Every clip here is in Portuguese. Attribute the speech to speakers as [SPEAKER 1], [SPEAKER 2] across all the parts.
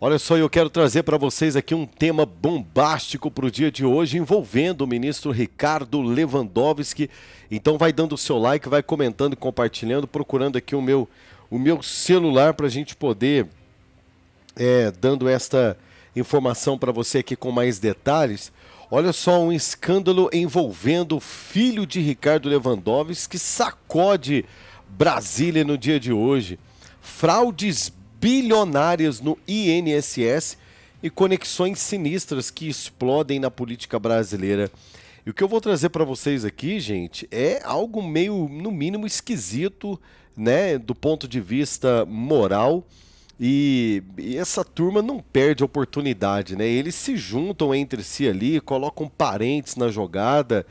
[SPEAKER 1] Olha só, eu quero trazer para vocês aqui um tema bombástico para o dia de hoje, envolvendo o ministro Ricardo Lewandowski. Então vai dando o seu like, vai comentando e compartilhando, procurando aqui o meu celular para a gente poder, dando esta informação para você aqui com mais detalhes. Olha só, um escândalo envolvendo o filho de Ricardo Lewandowski que sacode Brasília no dia de hoje. Fraudes bilionárias no INSS e conexões sinistras que explodem na política brasileira. E o que eu vou trazer para vocês aqui, gente, é algo meio, no mínimo, esquisito, né, do ponto de vista moral. E essa turma não perde oportunidade, né? Eles se juntam entre si ali, colocam parentes na jogada,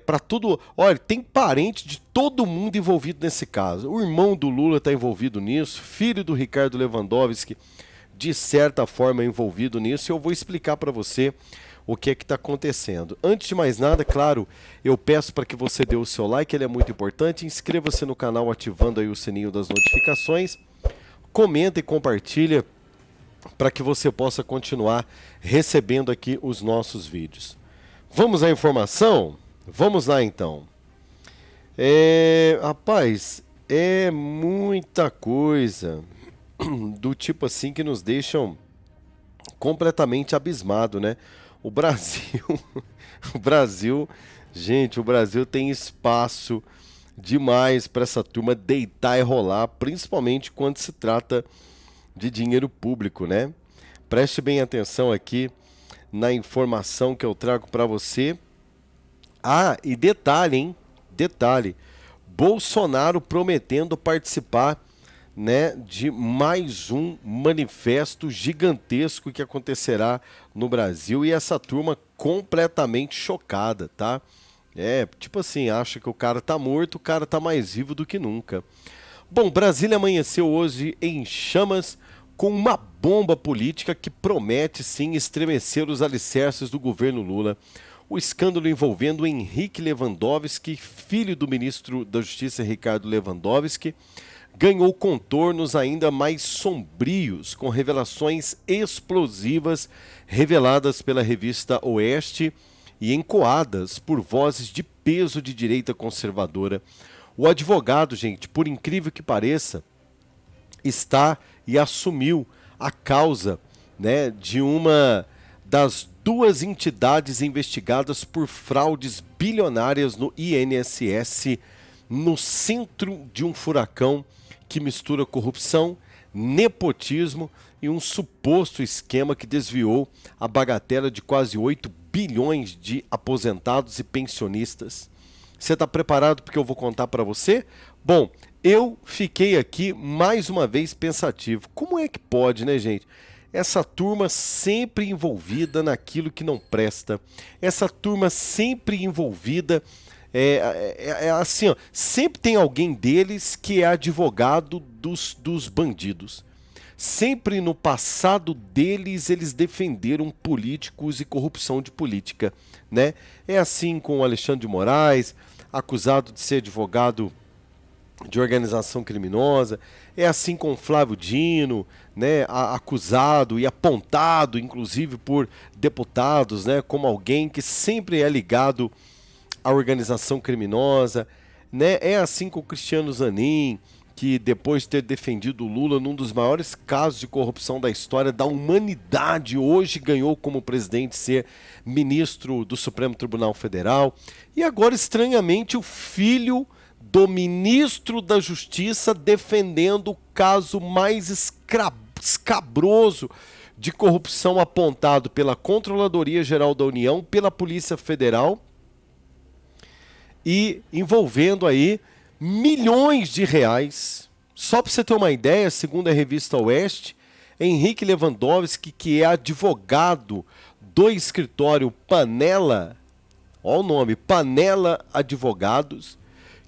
[SPEAKER 1] para tudo. Olha, tem parente de todo mundo envolvido nesse caso. O irmão do Lula está envolvido nisso, filho do Ricardo Lewandowski, de certa forma, é envolvido nisso. E eu vou explicar para você o que é que está acontecendo. Antes de mais nada, claro, eu peço para que você dê o seu like, ele é muito importante. Inscreva-se no canal ativando aí o sininho das notificações. Comenta e compartilha para que você possa continuar recebendo aqui os nossos vídeos. Vamos à informação? Vamos lá então. Rapaz, é muita coisa do tipo assim que nos deixam completamente abismado, né? O Brasil, o Brasil, gente, o Brasil tem espaço demais para essa turma deitar e rolar, principalmente quando se trata de dinheiro público, né? Preste bem atenção aqui na informação que eu trago para você. Ah, e detalhe, hein? Detalhe. Bolsonaro prometendo participar, né, de mais um manifesto gigantesco que acontecerá no Brasil e essa turma completamente chocada, tá? Tipo assim, acha que o cara tá morto, o cara tá mais vivo do que nunca. Bom, Brasília amanheceu hoje em chamas com uma bomba política que promete sim estremecer os alicerces do governo Lula. O escândalo envolvendo Henrique Lewandowski, filho do ministro da Justiça Ricardo Lewandowski, ganhou contornos ainda mais sombrios, com revelações explosivas reveladas pela revista Oeste e encoadas por vozes de peso de direita conservadora. O advogado, gente, por incrível que pareça, está e assumiu a causa, né, de uma das duas entidades investigadas por fraudes bilionárias no INSS, no centro de um furacão que mistura corrupção, nepotismo e um suposto esquema que desviou a bagatela de quase 8 bilhões de aposentados e pensionistas. Você está preparado porque eu vou contar para você? Bom, eu fiquei aqui mais uma vez pensativo. Como é que pode, né, gente? Essa turma sempre envolvida naquilo que não presta. Essa turma sempre envolvida, assim, ó, sempre tem alguém deles que é advogado dos bandidos. Sempre no passado deles, eles defenderam políticos e corrupção de política, né? É assim com o Alexandre de Moraes, acusado de ser advogado de organização criminosa. É assim com Flávio Dino, né, acusado e apontado, inclusive, por deputados, né, como alguém que sempre é ligado à organização criminosa. Né? É assim com o Cristiano Zanin, que depois de ter defendido o Lula num dos maiores casos de corrupção da história da humanidade, hoje ganhou como presidente ser ministro do Supremo Tribunal Federal. E agora, estranhamente, o filho do ministro da Justiça defendendo o caso mais escabroso de corrupção apontado pela Controladoria Geral da União, pela Polícia Federal e envolvendo aí milhões de reais. Só para você ter uma ideia, segundo a revista Oeste, Henrique Lewandowski, que é advogado do escritório Panela, olha o nome, Panela Advogados,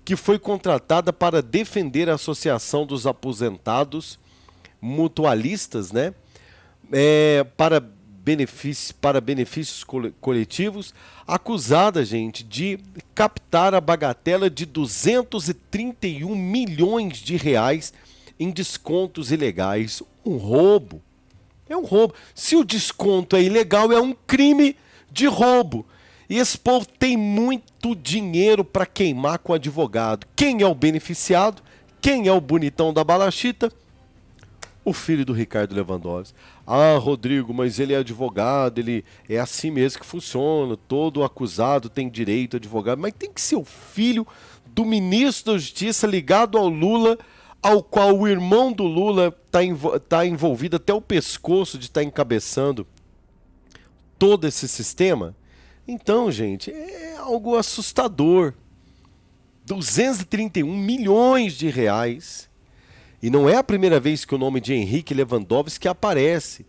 [SPEAKER 1] que foi contratada para defender a Associação dos Aposentados Mutualistas, né? Para benefícios coletivos, acusada, gente, de captar a bagatela de 231 milhões de reais em descontos ilegais. Um roubo, É um roubo. Se o desconto é ilegal, é um crime de roubo. E esse povo tem muito dinheiro para queimar com advogado. Quem é o beneficiado? Quem é o bonitão da balachita? O filho do Ricardo Lewandowski. Ah, Rodrigo, mas ele é advogado, ele é assim mesmo que funciona. Todo acusado tem direito a advogado. Mas tem que ser o filho do ministro da Justiça ligado ao Lula, ao qual o irmão do Lula está envolvido até o pescoço de estar encabeçando todo esse sistema. Então, gente, é algo assustador. 231 milhões de reais. E não é a primeira vez que o nome de Henrique Lewandowski aparece.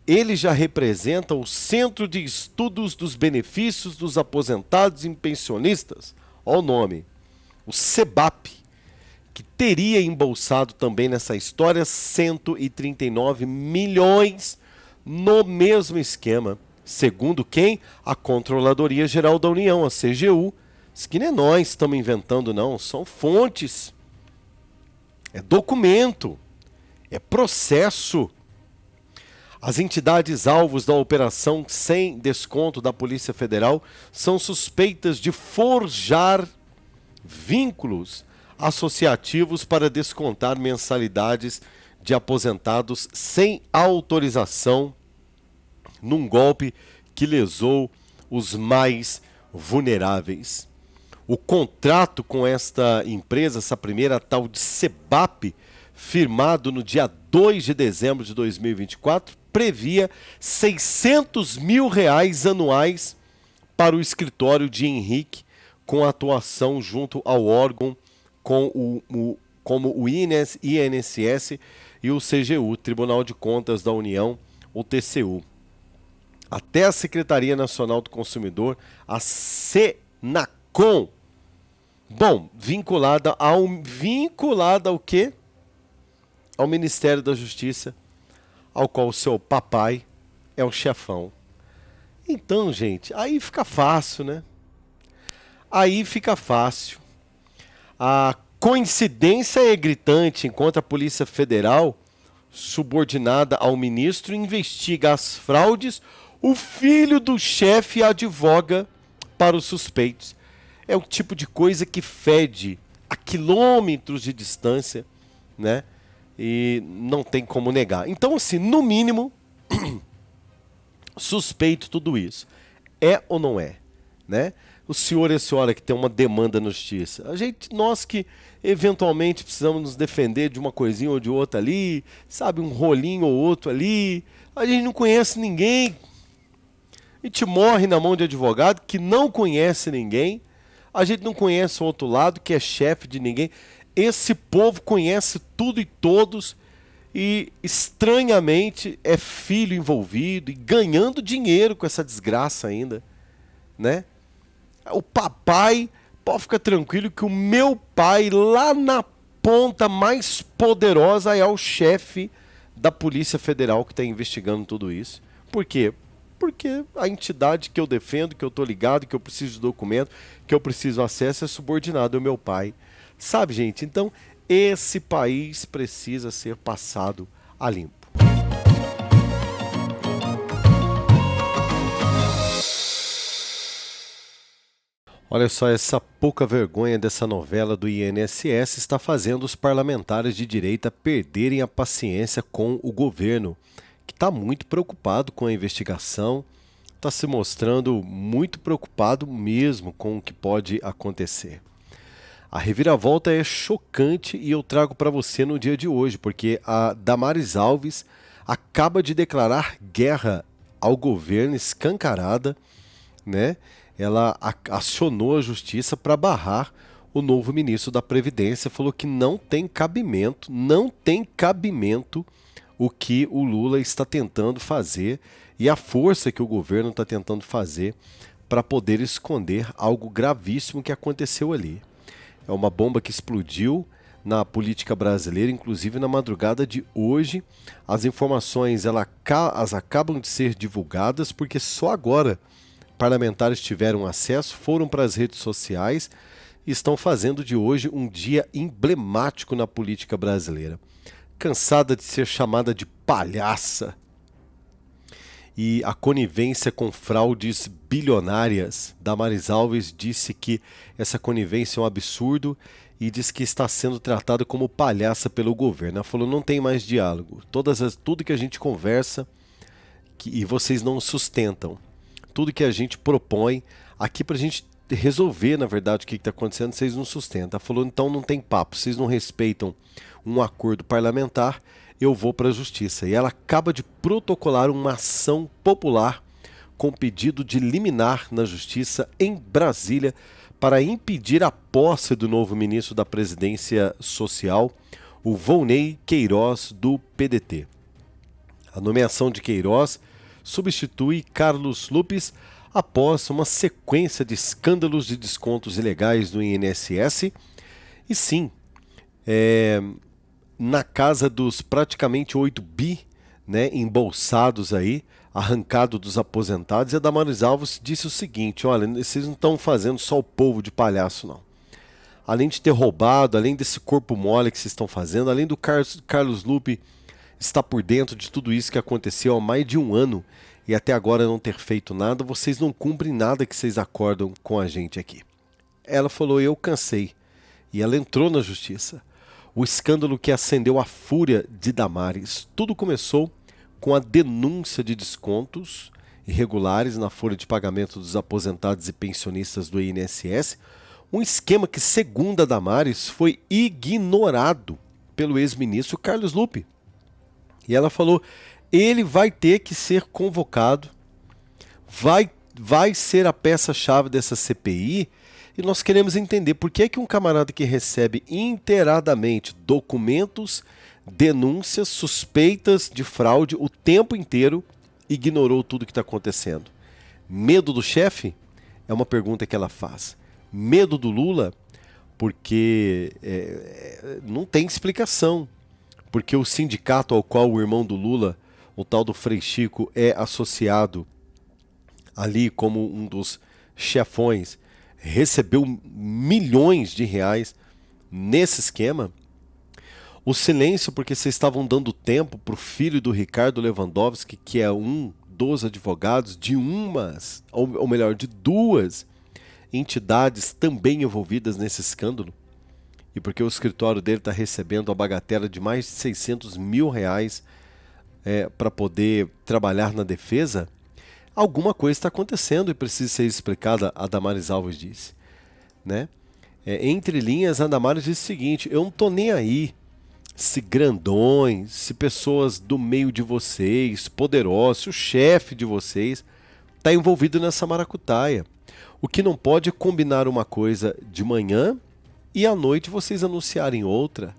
[SPEAKER 1] Ele já representa o Centro de Estudos dos Benefícios dos Aposentados e Pensionistas. Olha o nome. O CEBAP, que teria embolsado também nessa história 139 milhões no mesmo esquema. Segundo quem? A Controladoria Geral da União, a CGU. Isso que não é nós estamos inventando, não. São fontes. É documento. É processo. As entidades alvos da operação sem desconto da Polícia Federal são suspeitas de forjar vínculos associativos para descontar mensalidades de aposentados sem autorização num golpe que lesou os mais vulneráveis. O contrato com esta empresa, essa primeira tal de CEBAP, firmado no dia 2 de dezembro de 2024, previa R$600 mil anuais para o escritório de Henrique, com atuação junto ao órgão como o INSS e o CGU, Tribunal de Contas da União, o TCU. Até a Secretaria Nacional do Consumidor, a Senacom. Bom, vinculada ao quê? Ao Ministério da Justiça, ao qual o seu papai é o chefão. Então, gente, aí fica fácil, né? Aí fica fácil. A coincidência é gritante enquanto a Polícia Federal, subordinada ao ministro, investiga as fraudes. O filho do chefe advoga para os suspeitos. É o tipo de coisa que fede a quilômetros de distância, né? E não tem como negar. Então, assim, no mínimo, suspeito tudo isso. É ou não é, né? O senhor e a senhora que tem uma demanda na justiça. Nós que eventualmente precisamos nos defender de uma coisinha ou de outra ali, sabe, um rolinho ou outro ali. A gente não conhece ninguém. A gente morre na mão de advogado que não conhece ninguém. A gente não conhece o outro lado, que é chefe de ninguém. Esse povo conhece tudo e todos e, estranhamente, é filho envolvido e ganhando dinheiro com essa desgraça ainda, né? O papai, pode ficar tranquilo que o meu pai, lá na ponta mais poderosa, é o chefe da Polícia Federal que está investigando tudo isso. Por quê? Porque a entidade que eu defendo, que eu estou ligado, que eu preciso de documento, que eu preciso de acesso, é subordinado ao meu pai. Sabe, gente? Então, esse país precisa ser passado a limpo. Olha só, essa pouca vergonha dessa novela do INSS está fazendo os parlamentares de direita perderem a paciência com o governo, que está muito preocupado com a investigação, está se mostrando muito preocupado mesmo com o que pode acontecer. A reviravolta é chocante e eu trago para você no dia de hoje, porque a Damares Alves acaba de declarar guerra ao governo escancarada, né? Ela acionou a justiça para barrar o novo ministro da Previdência, falou que não tem cabimento o que o Lula está tentando fazer e a força que o governo está tentando fazer para poder esconder algo gravíssimo que aconteceu ali. É uma bomba que explodiu na política brasileira, inclusive na madrugada de hoje. As informações elas acabam de ser divulgadas porque só agora parlamentares tiveram acesso, foram para as redes sociais e estão fazendo de hoje um dia emblemático na política brasileira. Cansada de ser chamada de palhaça, e a conivência com fraudes bilionárias. Damares Alves disse que essa conivência é um absurdo e diz que está sendo tratada como palhaça pelo governo. Ela falou, não tem mais diálogo. Tudo que a gente conversa e vocês não sustentam. Tudo que a gente propõe aqui para a gente resolver, na verdade, o que está acontecendo, vocês não sustentam. Ela falou, então não tem papo, vocês não respeitam um acordo parlamentar, eu vou para a justiça. E ela acaba de protocolar uma ação popular com pedido de liminar na justiça em Brasília para impedir a posse do novo ministro da Previdência Social, o Volney Queiroz, do PDT. A nomeação de Queiroz substitui Carlos Lupe após uma sequência de escândalos de descontos ilegais no INSS e sim, na casa dos praticamente 8 bi, né, embolsados aí, arrancado dos aposentados. E a Damares Alves disse o seguinte, olha, vocês não estão fazendo só o povo de palhaço não. Além de ter roubado, além desse corpo mole que vocês estão fazendo, além do Carlos Lupe estar por dentro de tudo isso que aconteceu há mais de um ano e até agora não ter feito nada, vocês não cumprem nada que vocês acordam com a gente aqui. Ela falou, eu cansei. E ela entrou na justiça. O escândalo que acendeu a fúria de Damares. Tudo começou com a denúncia de descontos irregulares na folha de pagamento dos aposentados e pensionistas do INSS, um esquema que, segundo a Damares, foi ignorado pelo ex-ministro Carlos Lupe. E ela falou, ele vai ter que ser convocado, vai ser a peça-chave dessa CPI, e nós queremos entender por que um camarada que recebe interadamente documentos, denúncias, suspeitas de fraude o tempo inteiro, ignorou tudo que está acontecendo. Medo do chefe? É uma pergunta que ela faz. Medo do Lula? Porque não tem explicação. Porque o sindicato ao qual o irmão do Lula, o tal do Frei Chico, é associado ali como um dos chefões, recebeu milhões de reais nesse esquema. O silêncio porque vocês estavam dando tempo para o filho do Ricardo Lewandowski, que é um dos advogados de umas, ou melhor, de duas entidades também envolvidas nesse escândalo. E porque o escritório dele está recebendo a bagatela de mais de 600 mil reais para poder trabalhar na defesa, alguma coisa está acontecendo e precisa ser explicada, a Damares Alves disse. Né? Entre linhas, a Damares disse o seguinte, eu não estou nem aí se grandões, se pessoas do meio de vocês, poderosos, se o chefe de vocês está envolvido nessa maracutaia. O que não pode é combinar uma coisa de manhã e à noite vocês anunciarem outra.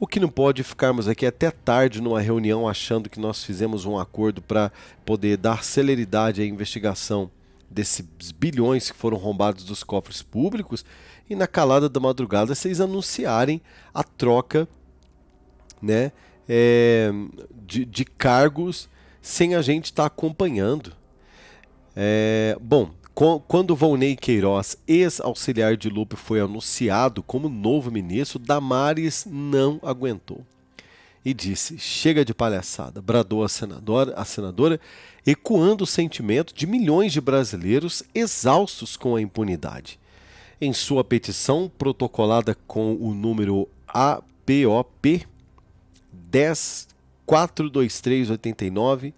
[SPEAKER 1] O que não pode é ficarmos aqui até tarde numa reunião achando que nós fizemos um acordo para poder dar celeridade à investigação desses bilhões que foram roubados dos cofres públicos e na calada da madrugada vocês anunciarem a troca, né, de cargos sem a gente estar acompanhando. Bom, quando Volney Queiroz, ex-auxiliar de Lupe, foi anunciado como novo ministro, Damares não aguentou e disse, chega de palhaçada, bradou a senadora, ecoando o sentimento de milhões de brasileiros exaustos com a impunidade. Em sua petição, protocolada com o número APOP 1042389,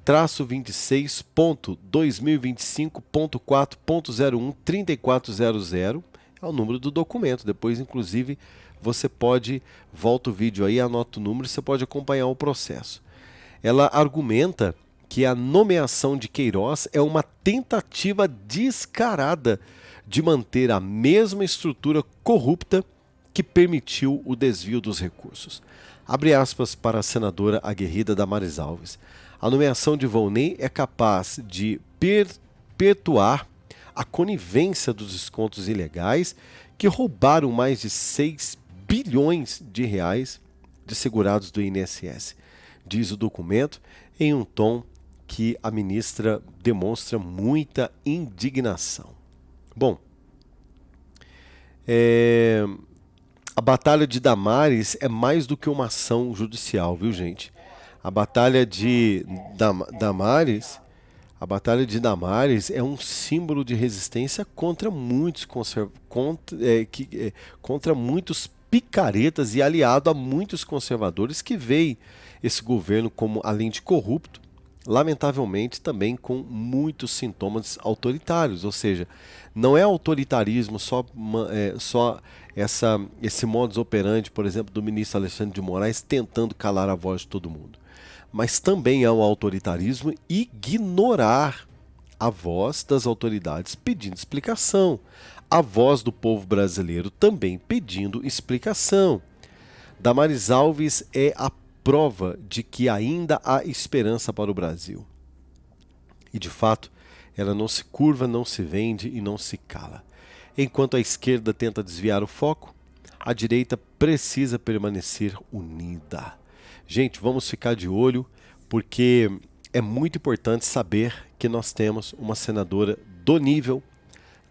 [SPEAKER 1] 26.2025.4.01.3400 é o número do documento. Depois, inclusive, você pode, volta o vídeo aí, anota o número e você pode acompanhar o processo. Ela argumenta que a nomeação de Queiroz é uma tentativa descarada de manter a mesma estrutura corrupta que permitiu o desvio dos recursos. Abre aspas para a senadora aguerrida Damares Alves. A nomeação de Volney é capaz de perpetuar a conivência dos descontos ilegais que roubaram mais de 6 bilhões de reais de segurados do INSS, diz o documento em um tom que a ministra demonstra muita indignação. Bom, a batalha de Damares é mais do que uma ação judicial, viu, gente? A batalha de Damares A Batalha de Damares é um símbolo de resistência contra contra muitos picaretas e aliado a muitos conservadores que veem esse governo como, além de corrupto, lamentavelmente também com muitos sintomas autoritários. Ou seja, não é autoritarismo só esse modus operandi, por exemplo, do ministro Alexandre de Moraes tentando calar a voz de todo mundo. Mas também é um autoritarismo ignorar a voz das autoridades pedindo explicação, a voz do povo brasileiro também pedindo explicação. Damares Alves é a prova de que ainda há esperança para o Brasil. E de fato, ela não se curva, não se vende e não se cala. Enquanto a esquerda tenta desviar o foco, a direita precisa permanecer unida. Gente, vamos ficar de olho, porque é muito importante saber que nós temos uma senadora do nível,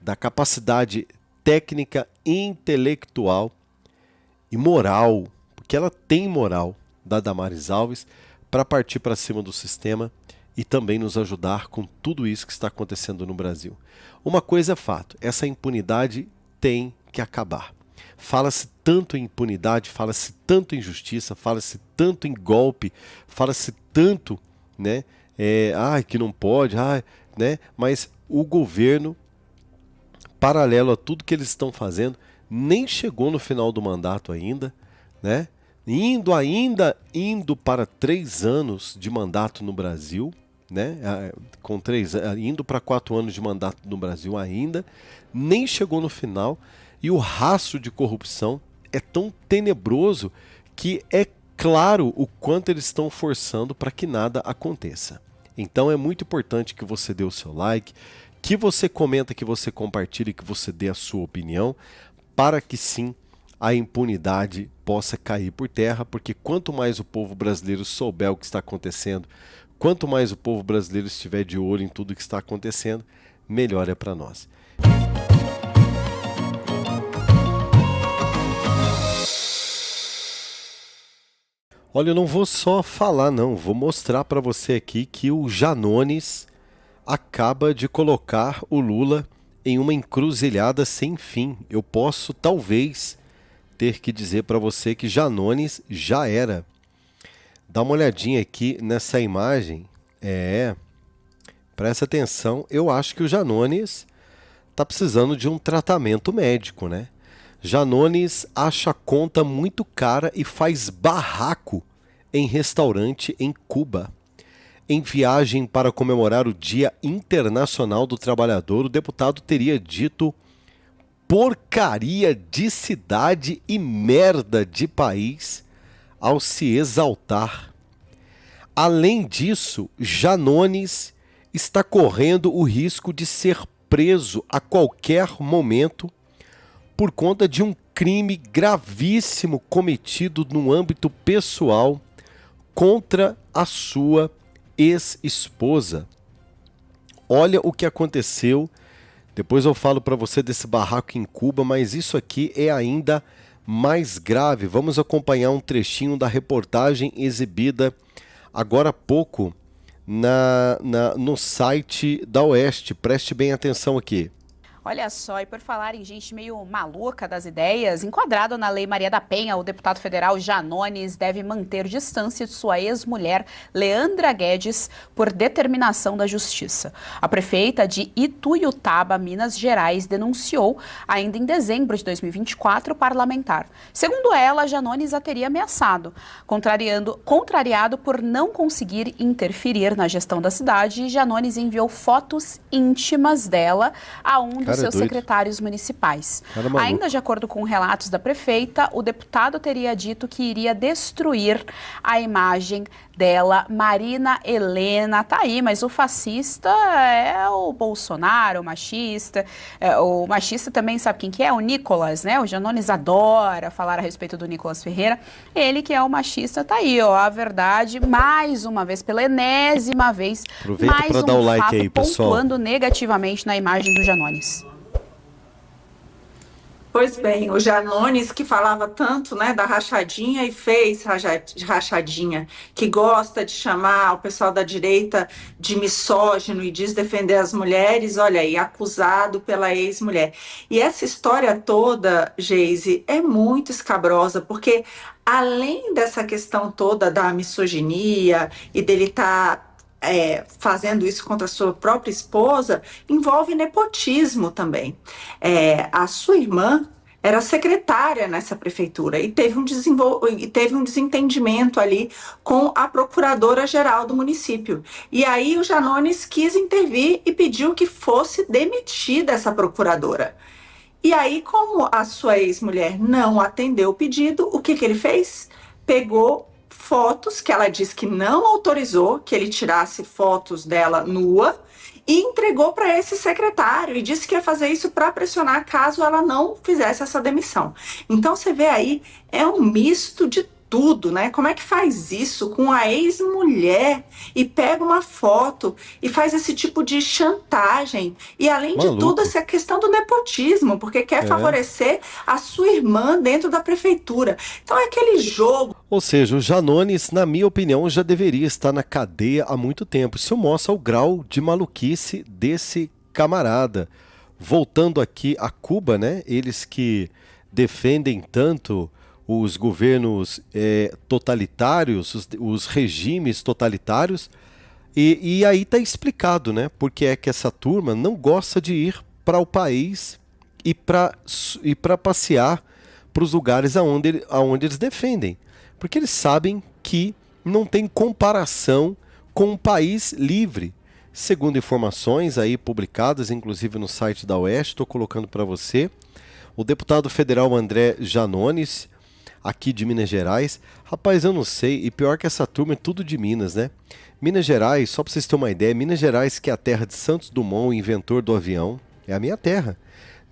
[SPEAKER 1] da capacidade técnica, intelectual e moral, porque ela tem moral, da Damares Alves, para partir para cima do sistema e também nos ajudar com tudo isso que está acontecendo no Brasil. Uma coisa é fato, essa impunidade tem que acabar. Fala-se tanto em impunidade, fala-se tanto em justiça, fala-se tanto em golpe, fala-se tanto, né, que não pode, né, mas o governo, paralelo a tudo que eles estão fazendo, nem chegou no final do mandato ainda, né, indo para 3 anos de mandato no Brasil, né, indo para 4 anos de mandato no Brasil ainda, nem chegou no final. E o rastro de corrupção é tão tenebroso que é claro o quanto eles estão forçando para que nada aconteça. Então é muito importante que você dê o seu like, que você comenta, que você compartilhe, que você dê a sua opinião, para que sim a impunidade possa cair por terra, porque quanto mais o povo brasileiro souber o que está acontecendo, quanto mais o povo brasileiro estiver de olho em tudo que está acontecendo, melhor é para nós. Olha, eu não vou só falar não, vou mostrar para você aqui que o Janones acaba de colocar o Lula em uma encruzilhada sem fim. Eu posso talvez ter que dizer para você que Janones já era. Dá uma olhadinha aqui nessa imagem. Presta atenção, eu acho que o Janones está precisando de um tratamento médico, né? Janones acha a conta muito cara e faz barraco em restaurante em Cuba. Em viagem para comemorar o Dia Internacional do Trabalhador, o deputado teria dito porcaria de cidade e merda de país ao se exaltar. Além disso, Janones está correndo o risco de ser preso a qualquer momento por conta de um crime gravíssimo cometido no âmbito pessoal contra a sua ex-esposa. Olha o que aconteceu. Depois eu falo para você desse barraco em Cuba, mas isso aqui é ainda mais grave. Vamos acompanhar um trechinho da reportagem exibida agora há pouco no site da Oeste. Preste bem atenção aqui.
[SPEAKER 2] Olha só, e por falar em gente meio maluca das ideias, enquadrado na Lei Maria da Penha, o deputado federal Janones deve manter distância de sua ex-mulher, Leandra Guedes, por determinação da Justiça. A prefeita de Ituiutaba, Minas Gerais, denunciou, ainda em dezembro de 2024, o parlamentar. Segundo ela, Janones a teria ameaçado, contrariado por não conseguir interferir na gestão da cidade. Janones enviou fotos íntimas dela a um dos seus secretários municipais. Ainda de acordo com relatos da prefeita, o deputado teria dito que iria destruir a imagem dela. Marina Helena tá aí, mas o fascista é o Bolsonaro, o machista. O machista também sabe quem que é? O Nicolas, né? O Janones adora falar a respeito do Nicolas Ferreira. Ele que é o machista tá aí, ó. A verdade, mais uma vez, pela enésima vez,
[SPEAKER 1] aproveita mais um dar o like
[SPEAKER 2] fato
[SPEAKER 1] aí, pessoal,
[SPEAKER 2] pontuando negativamente na imagem do Janones.
[SPEAKER 3] Pois bem, o Janones, que falava tanto, né, da rachadinha e fez rachadinha, que gosta de chamar o pessoal da direita de misógino e diz defender as mulheres, olha aí, acusado pela ex-mulher. E essa história toda, Geise, é muito escabrosa, porque além dessa questão toda da misoginia e dele estar fazendo isso contra a sua própria esposa, envolve nepotismo também. A sua irmã era secretária nessa prefeitura e teve um desentendimento ali com a procuradora-geral do município. E aí o Janones quis intervir e pediu que fosse demitida essa procuradora. E aí, como a sua ex-mulher não atendeu o pedido, o que que ele fez? Pegou fotos que ela disse que não autorizou que ele tirasse fotos dela nua e entregou para esse secretário e disse que ia fazer isso para pressionar caso ela não fizesse essa demissão. Então você vê aí, é um misto de tudo, né? Como é que faz isso com a ex-mulher e pega uma foto e faz esse tipo de chantagem? E além de tudo,
[SPEAKER 1] Maluco.
[SPEAKER 3] essa questão do nepotismo, porque quer
[SPEAKER 1] É.
[SPEAKER 3] favorecer a sua irmã dentro da prefeitura. Então é aquele jogo.
[SPEAKER 1] Ou seja, o Janones, na minha opinião, já deveria estar na cadeia há muito tempo. Isso mostra o grau de maluquice desse camarada. Voltando aqui a Cuba, né? Eles que defendem tanto os governos totalitários, os regimes totalitários. E aí tá explicado, né? Porque é que essa turma não gosta de ir para o país e para passear para os lugares aonde eles defendem. Porque eles sabem que não tem comparação com um país livre. Segundo informações aí publicadas, inclusive no site da Oeste, estou colocando para você, o deputado federal André Janones, aqui de Minas Gerais. Rapaz, eu não sei, e pior que essa turma é tudo de Minas, né? Minas Gerais, só para vocês terem uma ideia, Minas Gerais, que é a terra de Santos Dumont, o inventor do avião, é a minha terra.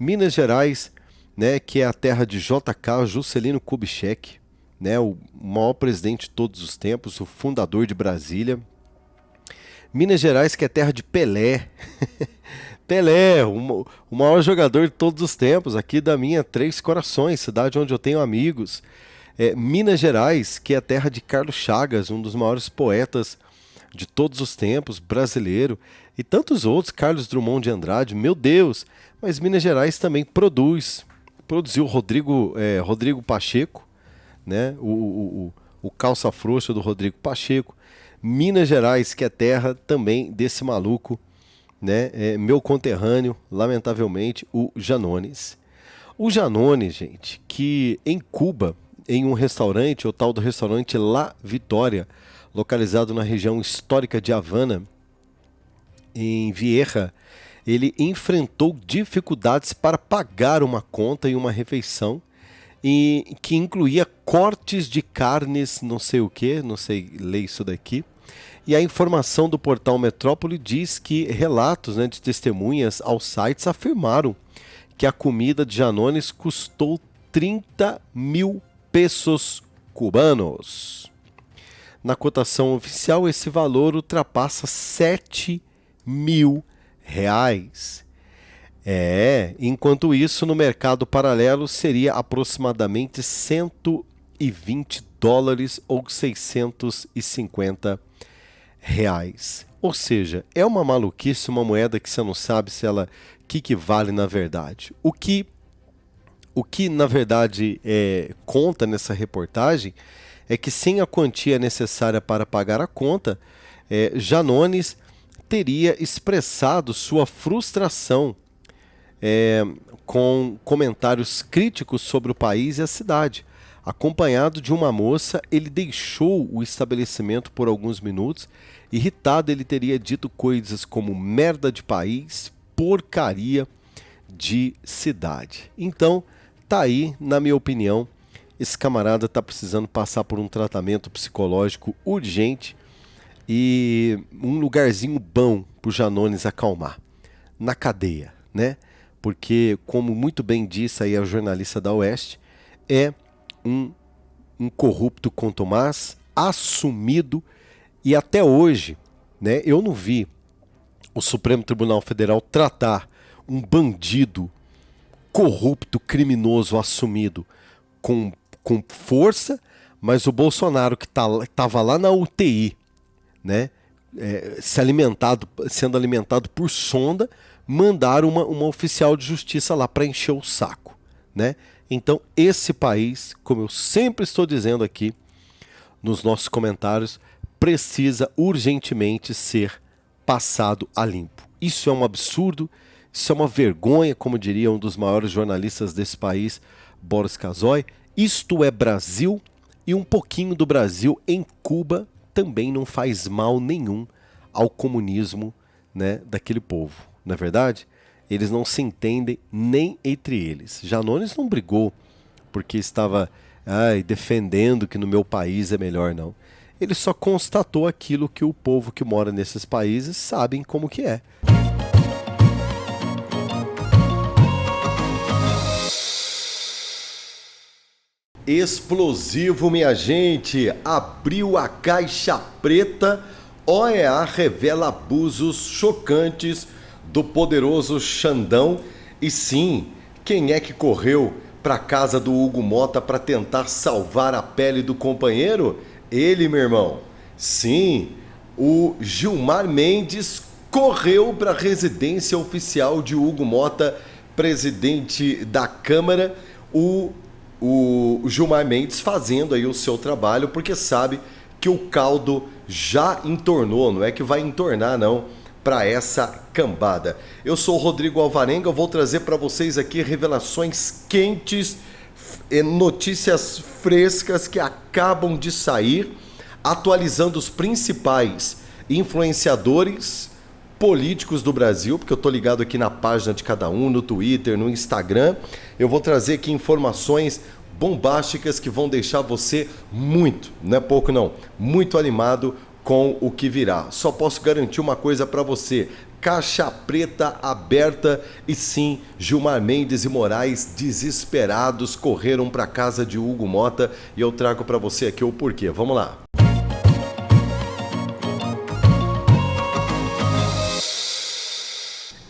[SPEAKER 1] Minas Gerais, né, que é a terra de JK Juscelino Kubitschek, né, o maior presidente de todos os tempos, o fundador de Brasília. Minas Gerais, que é terra de Pelé. Pelé, o maior jogador de todos os tempos, aqui da minha Três Corações, cidade onde eu tenho amigos. Minas Gerais, que é a terra de Carlos Chagas, um dos maiores poetas de todos os tempos, brasileiro, e tantos outros, Carlos Drummond de Andrade, meu Deus. Mas Minas Gerais também produziu Rodrigo Pacheco, né? O calça frouxa do Rodrigo Pacheco. Minas Gerais, que é terra também desse maluco, né? Meu conterrâneo, lamentavelmente, o Janones. O Janones, gente, que em Cuba, em um restaurante, o tal do restaurante La Vitória, localizado na região histórica de Havana, em Vieja, ele enfrentou dificuldades para pagar uma conta e uma refeição, e que incluía cortes de carnes, não sei o que, não sei ler isso daqui. E a informação do portal Metrópole diz que relatos, né, de testemunhas aos sites afirmaram que a comida de Janones custou 30 mil pesos cubanos. Na cotação oficial, esse valor ultrapassa 7 mil reais. Enquanto isso, no mercado paralelo seria aproximadamente 120 dólares ou 650 reais. Ou seja, é uma maluquice, uma moeda que você não sabe se ela que vale na verdade. O que na verdade conta nessa reportagem é que sem a quantia necessária para pagar a conta, Janones teria expressado sua frustração com comentários críticos sobre o país e a cidade. Acompanhado de uma moça, ele deixou o estabelecimento por alguns minutos. Irritado, ele teria dito coisas como merda de país, porcaria de cidade. Então, tá aí, na minha opinião, esse camarada tá precisando passar por um tratamento psicológico urgente e um lugarzinho bom pro Janones acalmar. Na cadeia, né? Porque, como muito bem disse aí a jornalista da Oeste, é um corrupto contumaz, assumido, e até hoje, né, eu não vi o Supremo Tribunal Federal tratar um bandido corrupto, criminoso assumido com força, mas o Bolsonaro que estava lá na UTI, né, sendo alimentado por sonda, mandaram uma oficial de justiça lá para encher o saco, né? Então esse país, como eu sempre estou dizendo aqui nos nossos comentários, precisa urgentemente ser passado a limpo. Isso é um absurdo, isso é uma vergonha, como diria um dos maiores jornalistas desse país, Boris Casoy. Isto é Brasil, e um pouquinho do Brasil em Cuba também não faz mal nenhum ao comunismo, né, daquele povo. Não é verdade? Eles não se entendem nem entre eles. Janones não brigou porque estava defendendo que no meu país é melhor, não. Ele só constatou aquilo que o povo que mora nesses países sabem como que é. Explosivo, minha gente! Abriu a caixa preta, OEA revela abusos chocantes do poderoso Xandão. E sim, quem é que correu para casa do Hugo Motta para tentar salvar a pele do companheiro? Ele, meu irmão. Sim, o Gilmar Mendes correu para a residência oficial de Hugo Motta, presidente da Câmara. O Gilmar Mendes fazendo aí o seu trabalho, porque sabe que o caldo já entornou, não é que vai entornar não, para essa cambada. Eu sou o Rodrigo Alvarenga, eu vou trazer para vocês aqui revelações quentes, notícias frescas que acabam de sair, atualizando os principais influenciadores políticos do Brasil, porque eu tô ligado aqui na página de cada um, no Twitter, no Instagram. Eu vou trazer aqui informações bombásticas que vão deixar você muito, não é pouco não, muito animado com o que virá. Só posso garantir uma coisa para você: caixa preta aberta. E sim, Gilmar Mendes e Moraes, desesperados, correram para casa de Hugo Motta, e eu trago para você aqui o porquê. Vamos lá.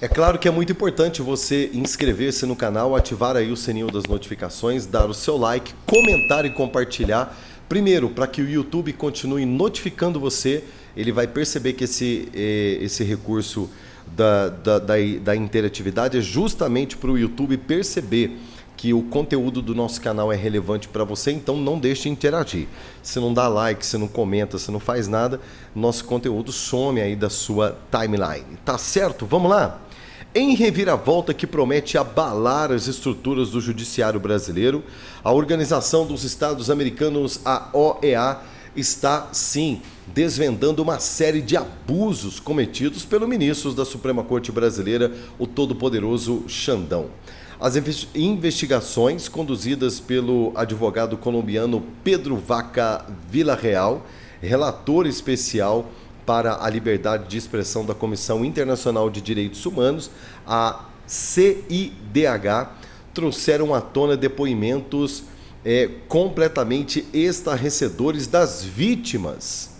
[SPEAKER 1] É claro que é muito importante você inscrever-se no canal, ativar aí o sininho das notificações, dar o seu like, comentar e compartilhar. Primeiro, para que o YouTube continue notificando você, ele vai perceber que esse recurso da interatividade é justamente para o YouTube perceber que o conteúdo do nosso canal é relevante para você, então não deixe de interagir. Se não dá like, se não comenta, se não faz nada, nosso conteúdo some aí da sua timeline. Tá certo? Vamos lá? Em reviravolta que promete abalar as estruturas do judiciário brasileiro, a Organização dos Estados Americanos, a OEA, está, sim, desvendando uma série de abusos cometidos pelos ministros da Suprema Corte Brasileira, o todo-poderoso Xandão. As investigações conduzidas pelo advogado colombiano Pedro Vaca Villarreal, relator especial para a liberdade de expressão da Comissão Internacional de Direitos Humanos, a CIDH, trouxeram à tona depoimentos completamente estarrecedores das vítimas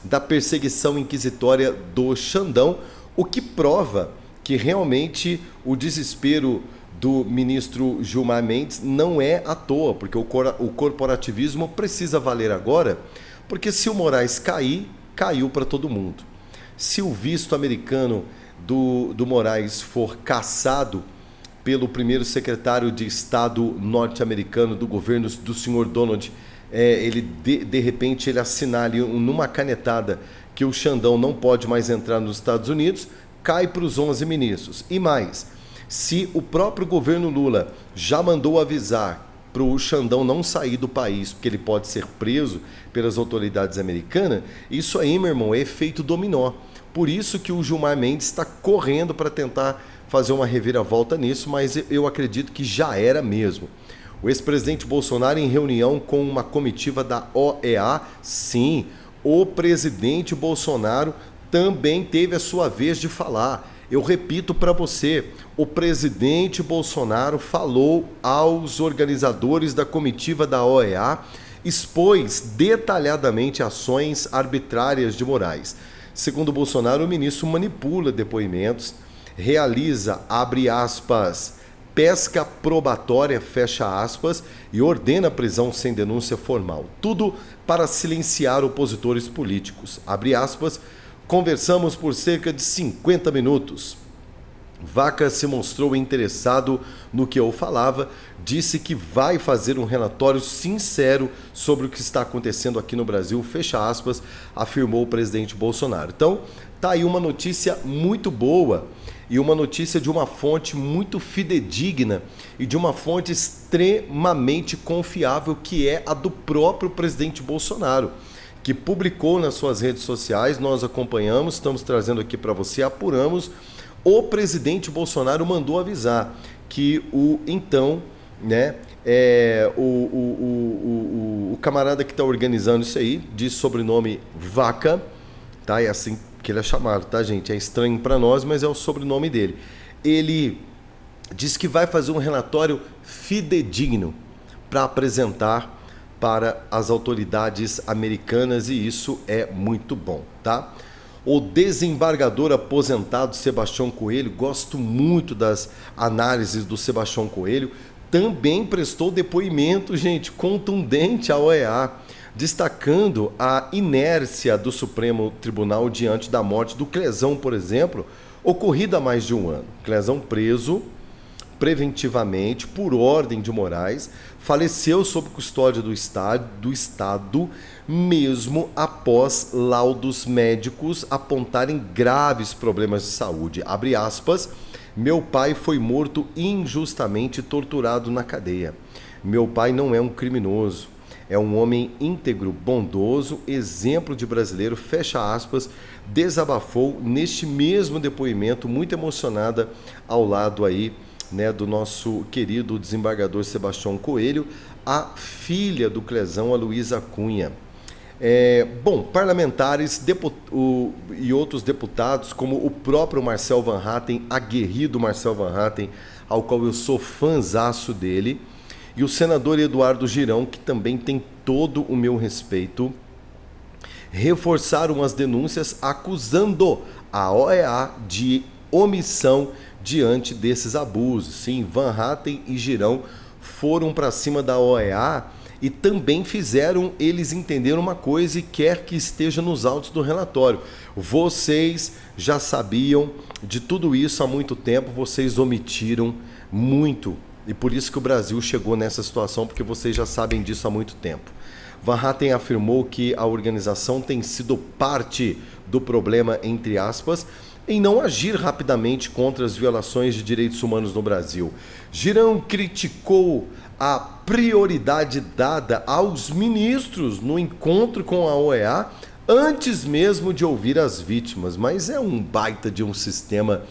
[SPEAKER 1] da perseguição inquisitória do Xandão, o que prova que realmente o desespero do ministro Gilmar Mendes não é à toa, porque o corporativismo precisa valer agora, porque se o Moraes cair, caiu para todo mundo. Se o visto americano do Moraes for cassado pelo primeiro secretário de Estado norte-americano do governo do senhor Donald, ele de repente ele assinar ali numa canetada que o Xandão não pode mais entrar nos Estados Unidos, cai para os 11 ministros. E mais, se o próprio governo Lula já mandou avisar para o Xandão não sair do país, porque ele pode ser preso pelas autoridades americanas, isso aí, meu irmão, é efeito dominó. Por isso que o Gilmar Mendes está correndo para tentar fazer uma reviravolta nisso, mas eu acredito que já era mesmo. O ex-presidente Bolsonaro, em reunião com uma comitiva da OEA, sim, o presidente Bolsonaro também teve a sua vez de falar. Eu repito para você, o presidente Bolsonaro falou aos organizadores da comitiva da OEA, expôs detalhadamente ações arbitrárias de Moraes. Segundo Bolsonaro, o ministro manipula depoimentos, realiza, abre aspas, pesca probatória, fecha aspas, e ordena a prisão sem denúncia formal. Tudo para silenciar opositores políticos. Abre aspas, conversamos por cerca de 50 minutos. Vaca se mostrou interessado no que eu falava, disse que vai fazer um relatório sincero sobre o que está acontecendo aqui no Brasil, fecha aspas, afirmou o presidente Bolsonaro. Então, tá aí uma notícia muito boa e uma notícia de uma fonte muito fidedigna e de uma fonte extremamente confiável, que é a do próprio presidente Bolsonaro, que publicou nas suas redes sociais. Nós acompanhamos, estamos trazendo aqui para você, apuramos. O presidente Bolsonaro mandou avisar que o então, né, o camarada que está organizando isso aí, de sobrenome Vaca, tá? É assim que ele é chamado, tá, gente? É estranho para nós, mas é o sobrenome dele. Ele diz que vai fazer um relatório fidedigno para apresentar para as autoridades americanas, e isso é muito bom, tá? O desembargador aposentado Sebastião Coelho, gosto muito das análises do Sebastião Coelho, também prestou depoimento, gente, contundente à OEA, destacando a inércia do Supremo Tribunal diante da morte do Clezão, por exemplo, ocorrida há mais de um ano. Clezão preso preventivamente por ordem de Moraes, faleceu sob custódia do Estado, mesmo após laudos médicos apontarem graves problemas de saúde. Abre aspas, meu pai foi morto injustamente, torturado na cadeia. Meu pai não é um criminoso, é um homem íntegro, bondoso, exemplo de brasileiro, fecha aspas, desabafou neste mesmo depoimento, muito emocionada ao lado aí, né, do nosso querido desembargador Sebastião Coelho, a filha do Clezão, a Luísa Cunha. Parlamentares e outros deputados, como o próprio Marcel Van Hatten, aguerrido Marcel Van Hatten, ao qual eu sou fãzaço dele, e o senador Eduardo Girão, que também tem todo o meu respeito, reforçaram as denúncias acusando a OEA de omissão diante desses abusos. Sim, Van Hatten e Girão foram para cima da OEA e também fizeram eles entenderam uma coisa, e quer que esteja nos autos do relatório. Vocês já sabiam de tudo isso há muito tempo, vocês omitiram muito, e por isso que o Brasil chegou nessa situação, porque vocês já sabem disso há muito tempo. Van Hatten afirmou que a organização tem sido parte do problema, entre aspas, em não agir rapidamente contra as violações de direitos humanos no Brasil. Girão criticou a prioridade dada aos ministros no encontro com a OEA antes mesmo de ouvir as vítimas, mas é um baita de um sistema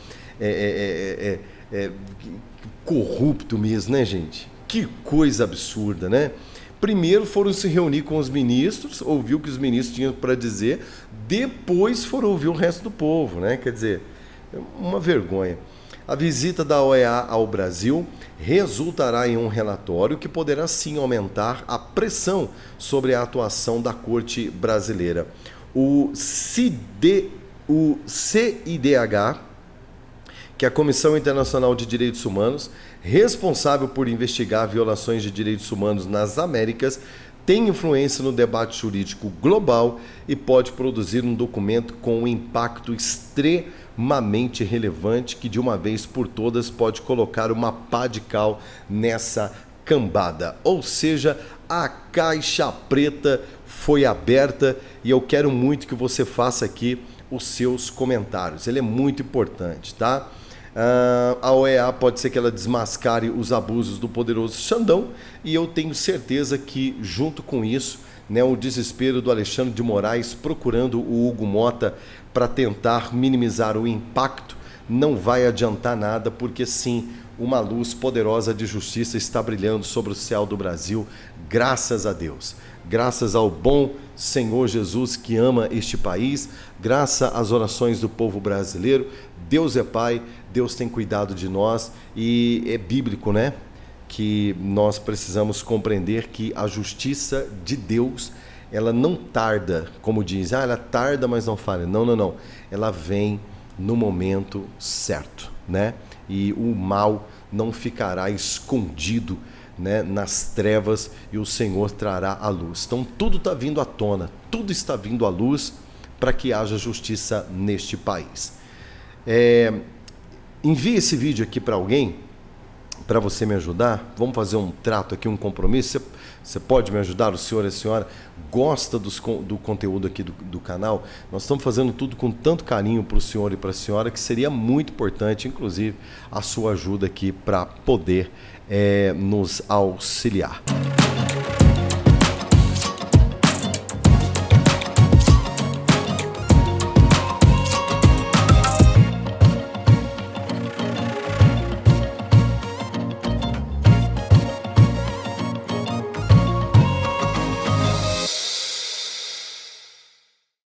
[SPEAKER 1] corrupto mesmo, né, gente? Que coisa absurda, né? Primeiro foram se reunir com os ministros, ouvir o que os ministros tinham para dizer, depois foram ouvir o resto do povo, né? Quer dizer, uma vergonha. A visita da OEA ao Brasil resultará em um relatório que poderá sim aumentar a pressão sobre a atuação da Corte Brasileira. O CIDH, que é a Comissão Internacional de Direitos Humanos, responsável por investigar violações de direitos humanos nas Américas, tem influência no debate jurídico global e pode produzir um documento com um impacto extremamente relevante que, de uma vez por todas, pode colocar uma pá de cal nessa cambada. Ou seja, a caixa preta foi aberta e eu quero muito que você faça aqui os seus comentários. Ele é muito importante, tá? A OEA pode ser que ela desmascare os abusos do poderoso Xandão, e eu tenho certeza que, junto com isso, né, o desespero do Alexandre de Moraes procurando o Hugo Mota para tentar minimizar o impacto não vai adiantar nada, porque sim, uma luz poderosa de justiça está brilhando sobre o céu do Brasil, graças a Deus. Graças ao bom Senhor Jesus que ama este país, graças às orações do povo brasileiro. Deus é Pai, Deus tem cuidado de nós, e é bíblico, né? Que nós precisamos compreender que a justiça de Deus, ela não tarda, como diz, ela tarda, mas não falha. Não. Ela vem no momento certo, né? E o mal não ficará escondido, né, nas trevas, e o Senhor trará a luz. Então tudo está vindo à tona, tudo está vindo à luz para que haja justiça neste país. Envie esse vídeo aqui para alguém, para você me ajudar. Vamos fazer um trato aqui, um compromisso. Você pode me ajudar? O senhor e a senhora gosta do conteúdo aqui do canal? Nós estamos fazendo tudo com tanto carinho para o senhor e para a senhora, que seria muito importante, inclusive, a sua ajuda aqui para poder nos auxiliar.